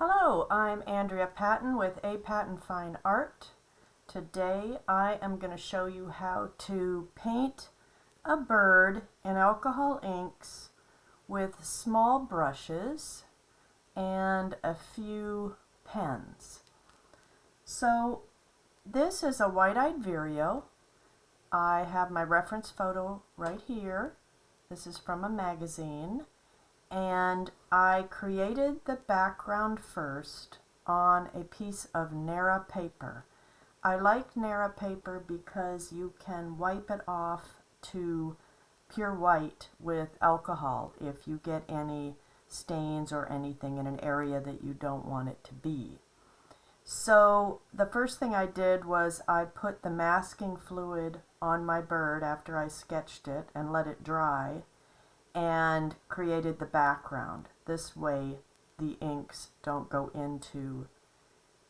Hello, I'm Andrea Patton with A Patton Fine Art. Today I am going to show you how to paint a bird in alcohol inks with small brushes and a few pens. So this is a white-eyed vireo. I have my reference photo right here. This is from a magazine. And I created the background first on a piece of Nara paper. I like Nara paper because you can wipe it off to pure white with alcohol if you get any stains or anything in an area that you don't want it to be. So the first thing I did was I put the masking fluid on my bird after I sketched it and let it dry, and created the background. This way the inks don't go into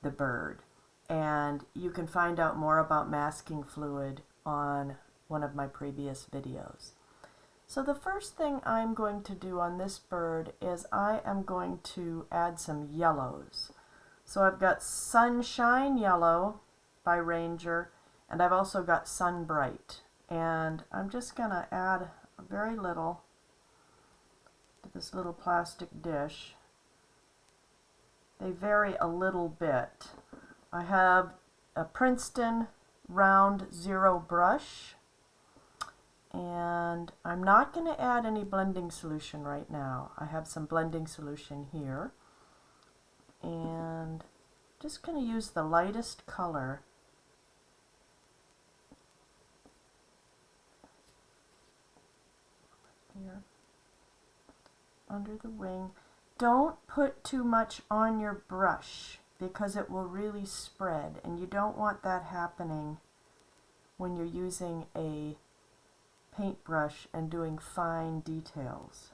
the bird. And you can find out more about masking fluid on one of my previous videos. So the first thing I'm going to do on this bird is I am going to add some yellows. So I've got Sunshine Yellow by Ranger, and I've also got Sun Bright. And I'm just going to add a very little to this little plastic dish. They vary a little bit. I have a Princeton round zero brush, and I'm not going to add any blending solution right now. I have some blending solution here, and just going to use the lightest color. Here under the wing. Don't put too much on your brush because it will really spread, and you don't want that happening when you're using a paintbrush and doing fine details.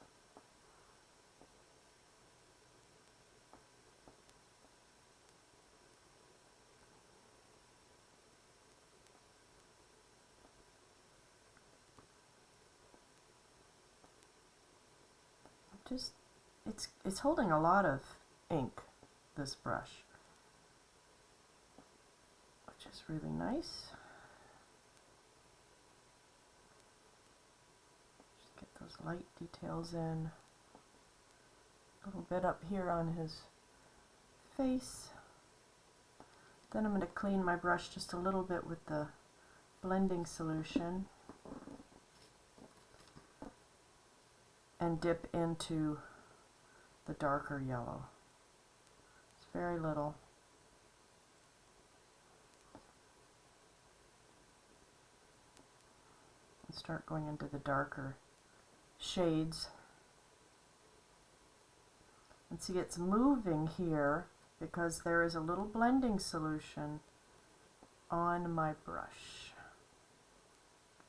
It's holding a lot of ink, this brush, which is really nice. Just get those light details in. A little bit up here on his face. Then I'm going to clean my brush just a little bit with the blending solution and dip into the darker yellow. It's very little. And start going into the darker shades. And see, it's moving here because there is a little blending solution on my brush.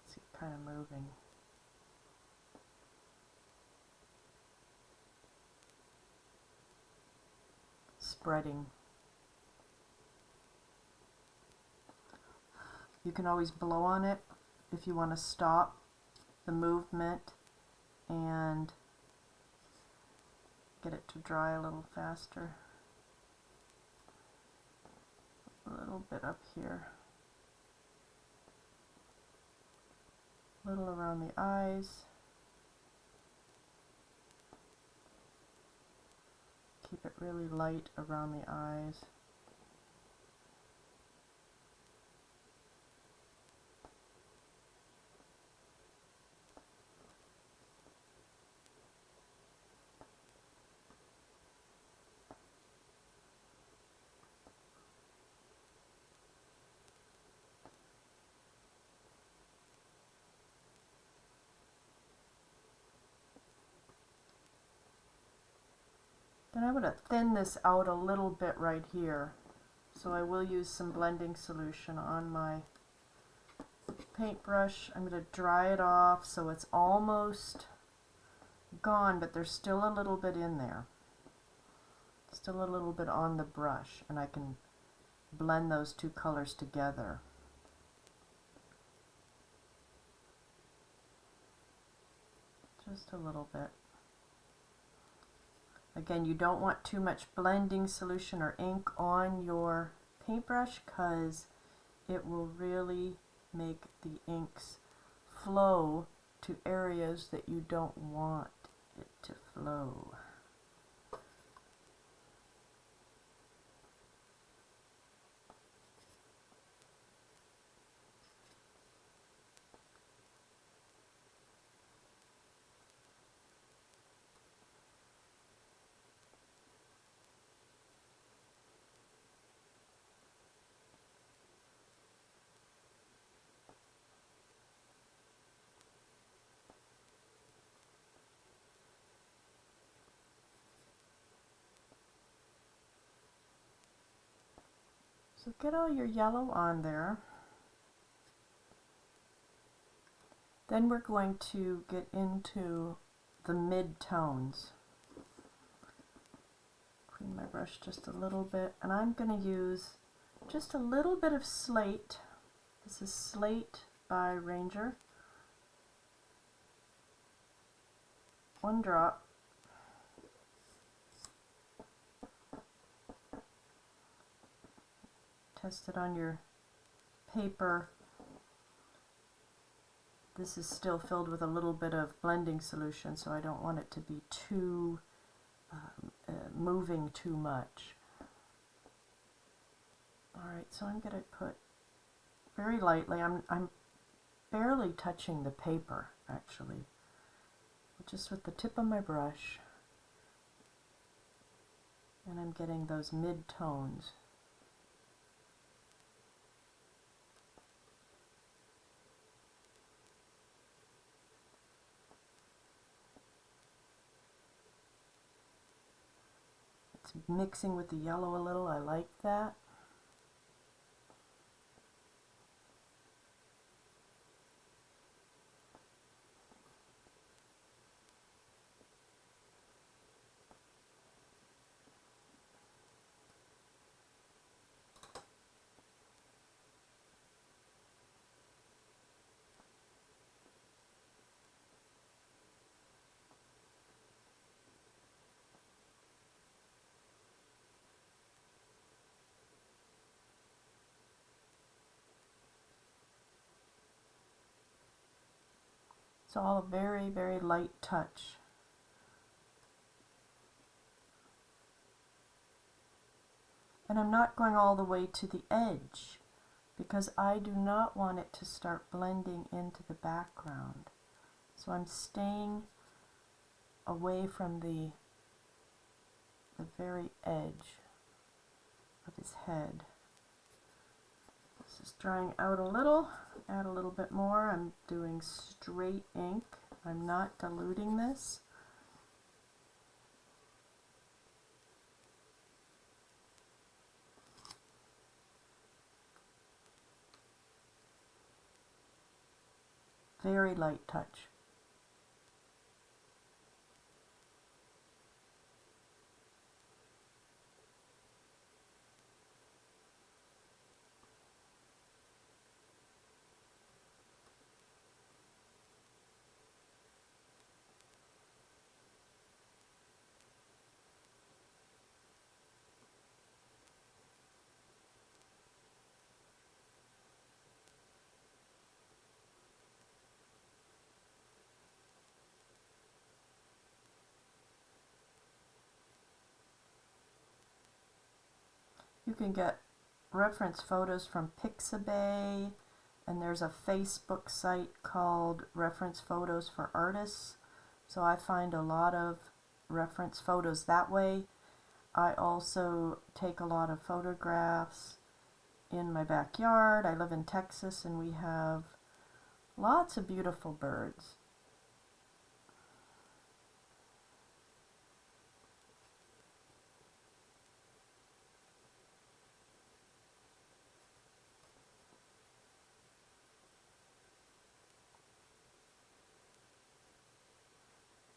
See it kind of moving. Spreading. You can always blow on it if you want to stop the movement and get it to dry a little faster. A little bit up here. A little around the eyes. Keep it really light around the eyes. Then I'm going to thin this out a little bit right here. So I will use some blending solution on my paintbrush. I'm going to dry it off so it's almost gone, but there's still a little bit in there. Still a little bit on the brush, and I can blend those two colors together. Just a little bit. Again, you don't want too much blending solution or ink on your paintbrush because it will really make the inks flow to areas that you don't want it to flow. So get all your yellow on there. Then we're going to get into the mid-tones. Clean my brush just a little bit, and I'm going to use just a little bit of slate. This is Slate by Ranger. One drop. Test it on your paper. This is still filled with a little bit of blending solution, so I don't want it to be too moving too much. Alright, so I'm going to put very lightly, I'm barely touching the paper actually, just with the tip of my brush, and I'm getting those mid-tones. It's mixing with the yellow a little, I like that. It's all a very, very light touch. And I'm not going all the way to the edge because I do not want it to start blending into the background. So I'm staying away from the very edge of his head. This is drying out a little. Add a little bit more. I'm doing straight ink. I'm not diluting this. Very light touch. You can get reference photos from Pixabay, and there's a Facebook site called Reference Photos for Artists. So I find a lot of reference photos that way. I also take a lot of photographs in my backyard. I live in Texas and we have lots of beautiful birds.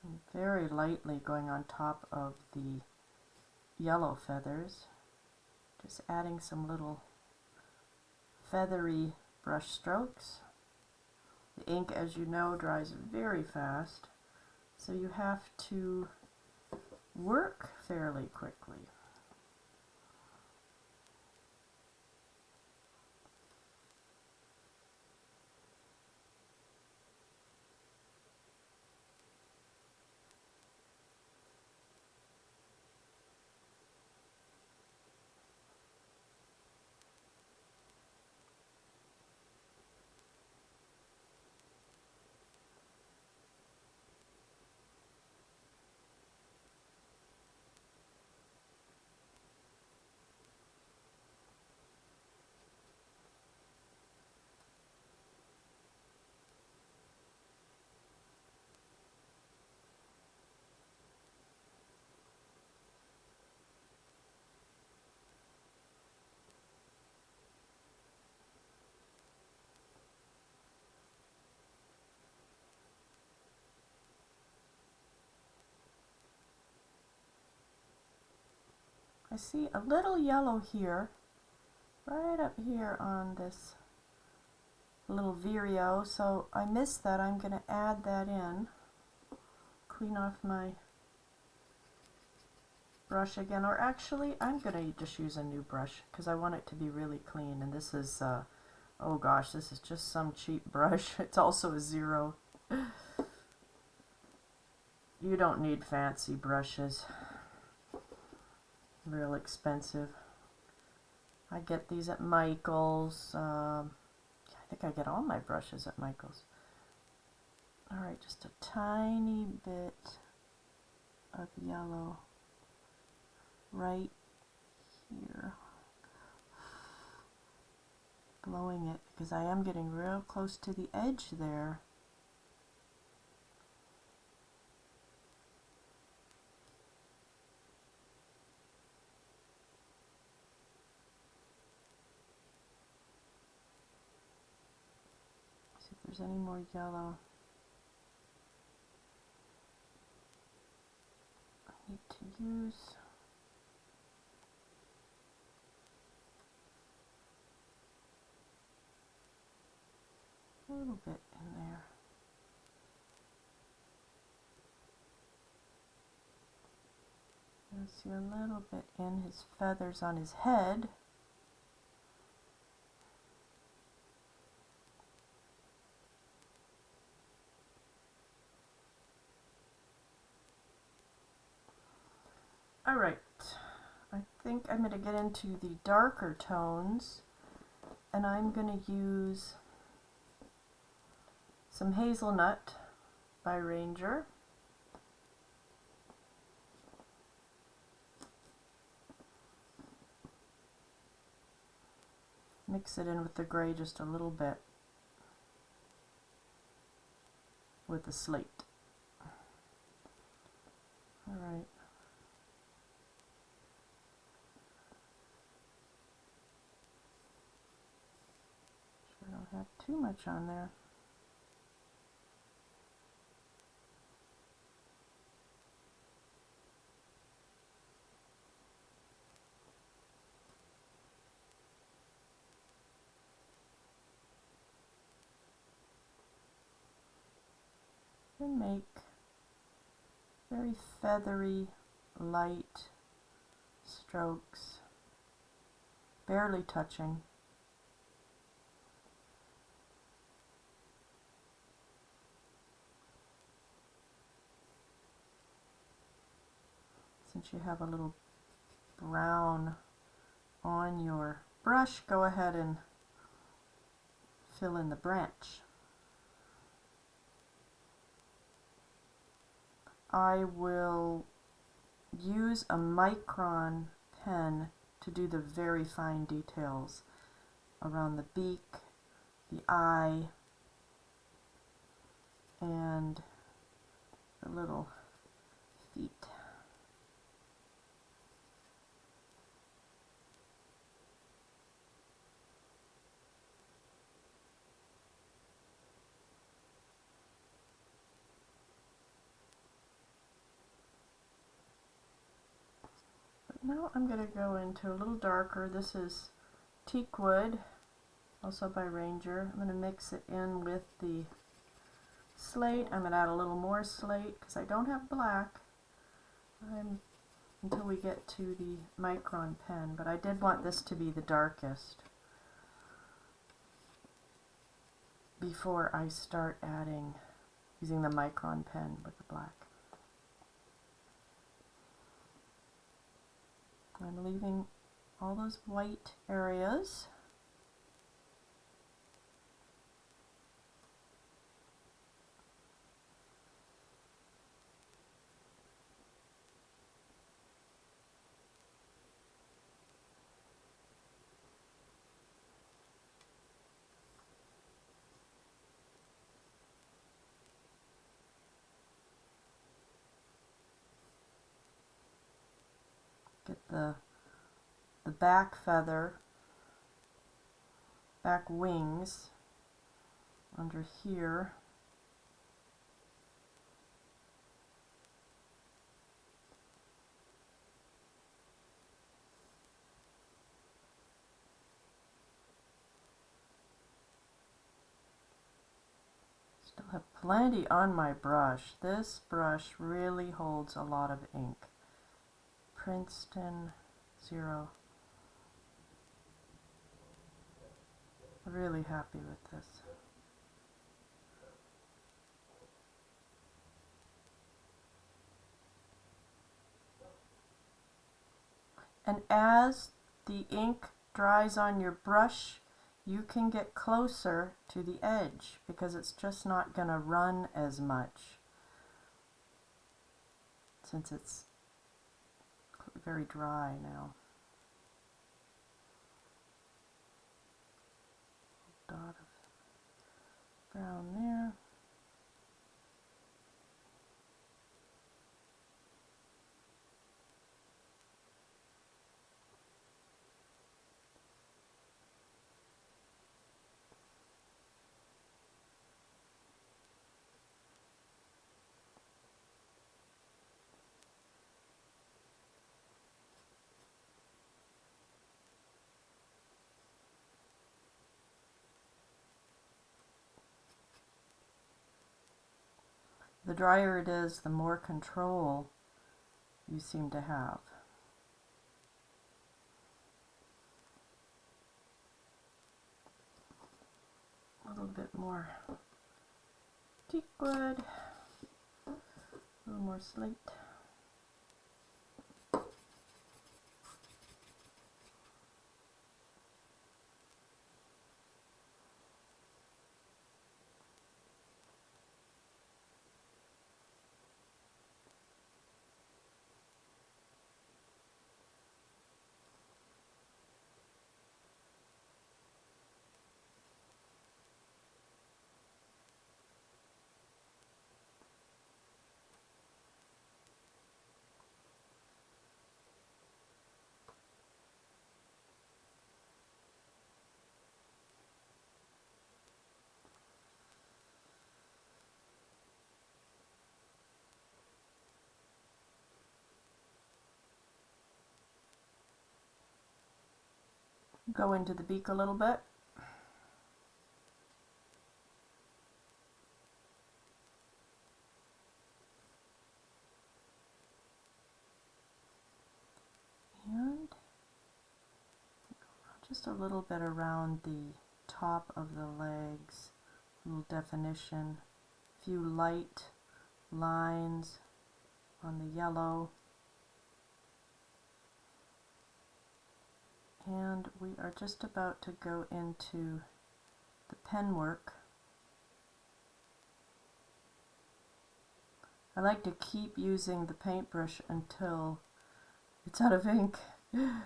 I'm very lightly going on top of the yellow feathers, just adding some little feathery brush strokes. The ink, as you know, dries very fast, so you have to work fairly quickly. I see a little yellow here, right up here on this little vireo, so I missed that. I'm going to add that in. Clean off my brush again, or actually I'm going to just use a new brush because I want it to be really clean. And this is, oh gosh, this is just some cheap brush. It's also a 0. You don't need fancy brushes. Real expensive. I get these at Michael's. I think I get all my brushes at Michael's. Alright, just a tiny bit of yellow right here. Blowing it because I am getting real close to the edge there. See if there's any more yellow. I need to use a little bit in there. I see a little bit in his feathers on his head. Alright, I think I'm going to get into the darker tones, and I'm going to use some Hazelnut by Ranger. Mix it in with the gray just a little bit with the slate. Alright. Sure don't have too much on there. And make very feathery, light strokes, barely touching. Since you have a little brown on your brush, go ahead and fill in the branch. I will use a micron pen to do the very fine details around the beak, the eye, and the little feet. Now I'm going to go into a little darker. This is teak wood, also by Ranger. I'm going to mix it in with the slate. I'm going to add a little more slate because I don't have black. time until we get to the micron pen, but I did want this to be the darkest before I start using the micron pen with the black. I'm leaving all those white areas. Get the back feather, back wings under here. Still have plenty on my brush. This brush really holds a lot of ink. Princeton 0. Really happy with this. And as the ink dries on your brush, you can get closer to the edge because it's just not going to run as much since it's very dry now. Dot of brown there. The drier it is, the more control you seem to have. A little bit more teak wood, a little more slate. Go into the beak a little bit. And just a little bit around the top of the legs, a little definition, a few light lines on the yellow. And we are just about to go into the pen work. I like to keep using the paintbrush until it's out of ink. This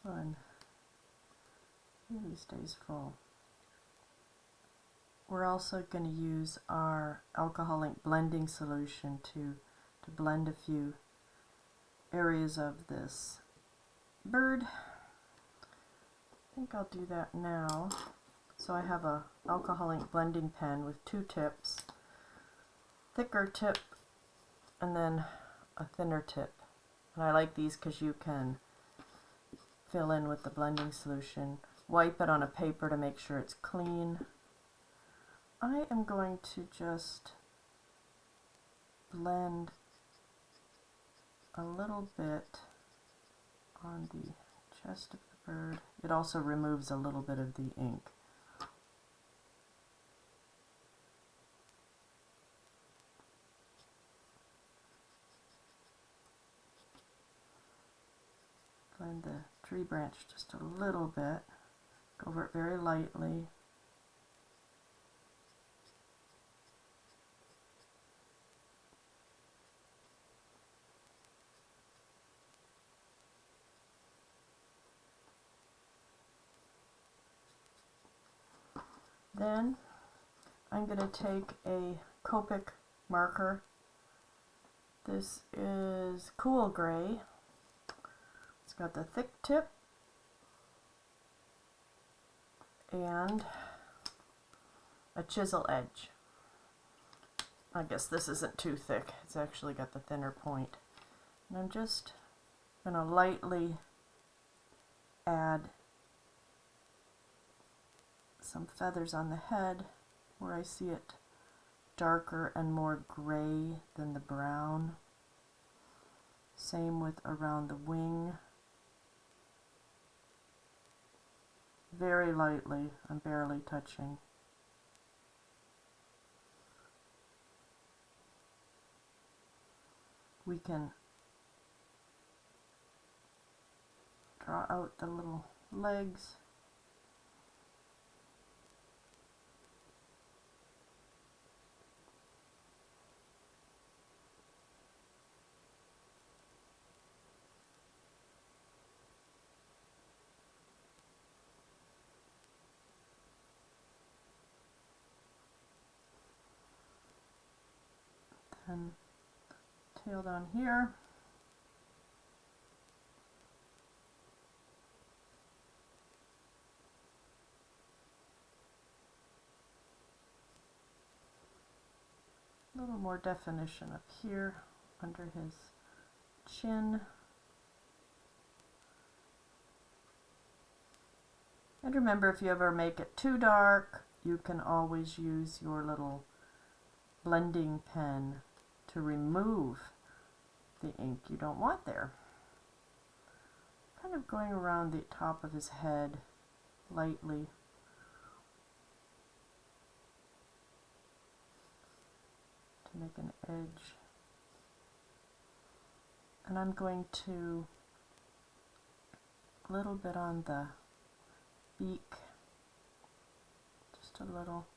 one really stays full. We're also going to use our alcohol ink blending solution to blend a few areas of this bird. I think I'll do that now. So I have a alcohol ink blending pen with two tips, thicker tip and then a thinner tip. And I like these because you can fill in with the blending solution, wipe it on a paper to make sure it's clean. I am going to just blend a little bit on the chest of the bird. It also removes a little bit of the ink. Blend the tree branch just a little bit. Go over it very lightly. Then I'm going to take a Copic marker. This is cool gray. It's got the thick tip and a chisel edge. I guess this isn't too thick. It's actually got the thinner point. And I'm just going to lightly add some feathers on the head where I see it darker and more gray than the brown. Same with around the wing. Very lightly, I'm barely touching. We can draw out the little legs. And tail down here. A little more definition up here under his chin. And remember, if you ever make it too dark, you can always use your little blending pen to remove the ink you don't want there. Kind of going around the top of his head lightly. To make an edge. And I'm going to a little bit on the beak, just a little.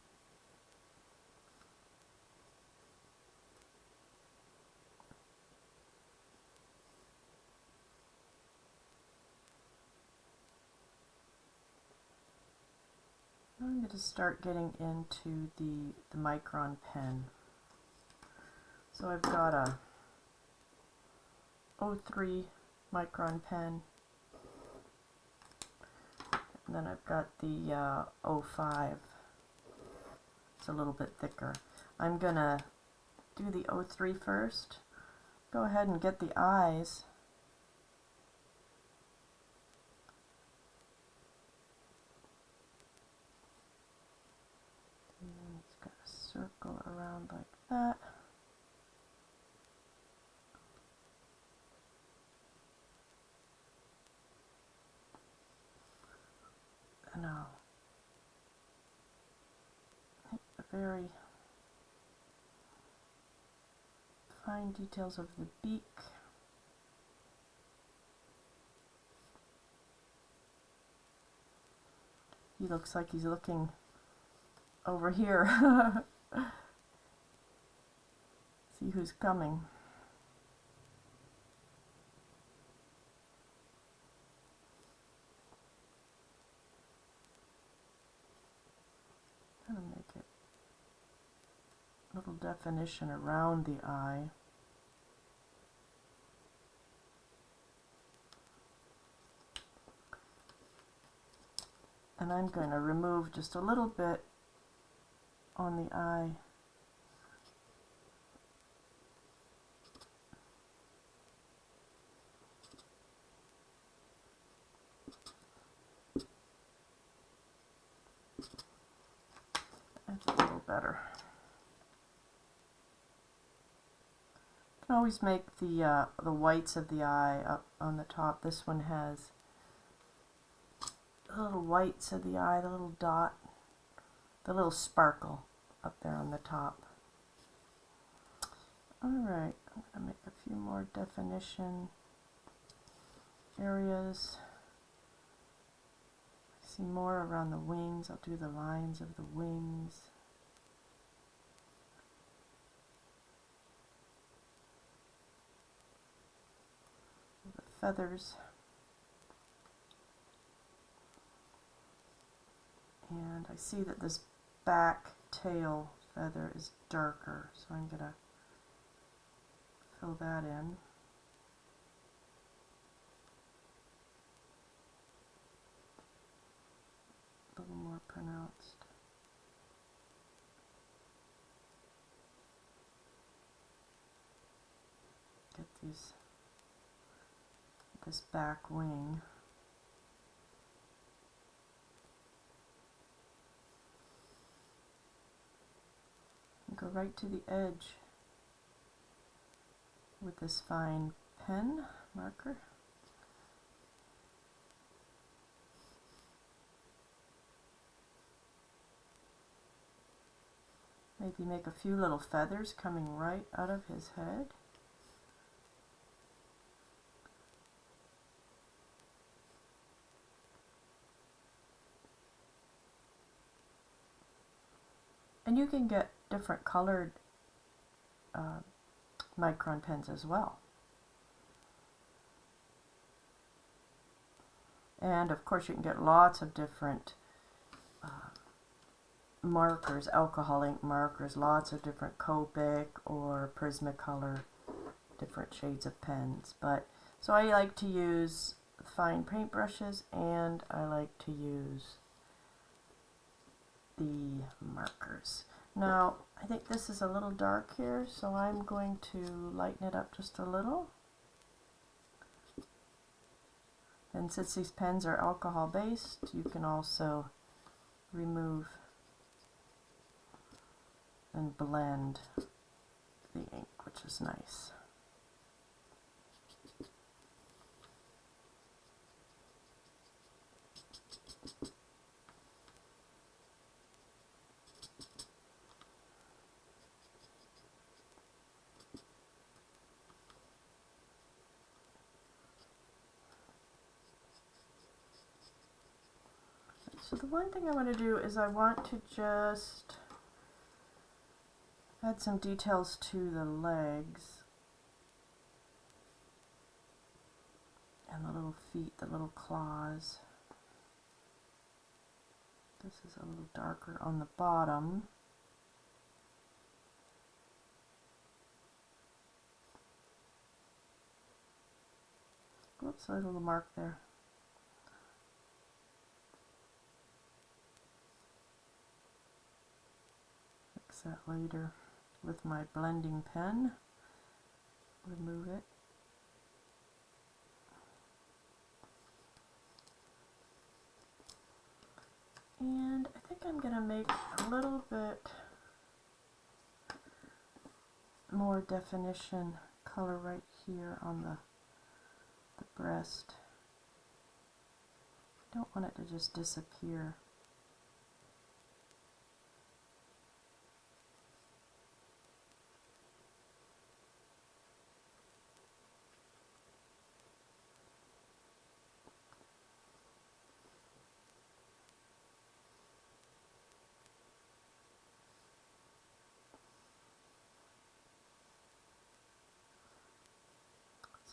I'm going to start getting into the micron pen. So I've got a 03 micron pen, and then I've got the 05. It's a little bit thicker. I'm going to do the 03 first. Go ahead and get the eyes. Circle around like that. And I'll hit the very fine details of the beak. He looks like he's looking over here. See who's coming. I'm going to make it a little definition around the eye. And I'm going to remove just a little bit on the eye. That's a little better. can always make the whites of the eye up on the top. This one has the little whites of the eye, the little dot, the little sparkle up there on the top. Alright, I'm going to make a few more definition areas. I see more around the wings. I'll do the lines of the wings. The feathers. And I see that this back tail feather is darker, so I'm going to fill that in. A little more pronounced. Get this back wing. And go right to the edge with this fine pen marker. Maybe make a few little feathers coming right out of his head. And you can get different colored micron pens as well. And of course you can get lots of different markers, alcohol ink markers, lots of different Copic or Prismacolor, different shades of pens. But so I like to use fine paintbrushes, and I like to use the markers. Now I think this is a little dark here, so I'm going to lighten it up just a little. And since these pens are alcohol based, you can also remove and blend the ink, which is nice. So the one thing I want to do is I want to just add some details to the legs and the little feet, the little claws. This is a little darker on the bottom. Oops, a little mark there. Fix that later with my blending pen. Remove it. And I think I'm going to make a little bit more definition color right here on the breast. I don't want it to just disappear.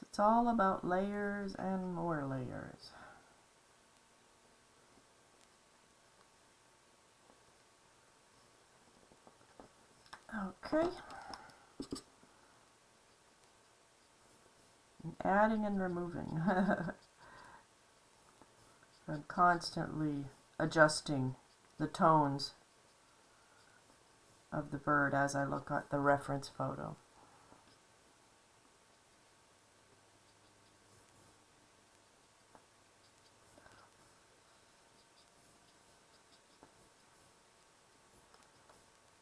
It's all about layers and more layers. Okay. And adding and removing. I'm constantly adjusting the tones of the bird as I look at the reference photo.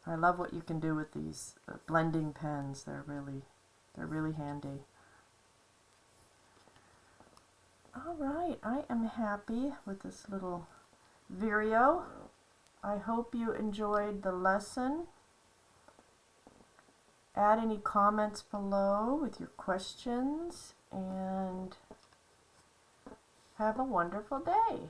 I love what you can do with these blending pens. They're really They're really handy. All right, I am happy with this little vireo. I hope you enjoyed the lesson. Add any comments below with your questions, and have a wonderful day.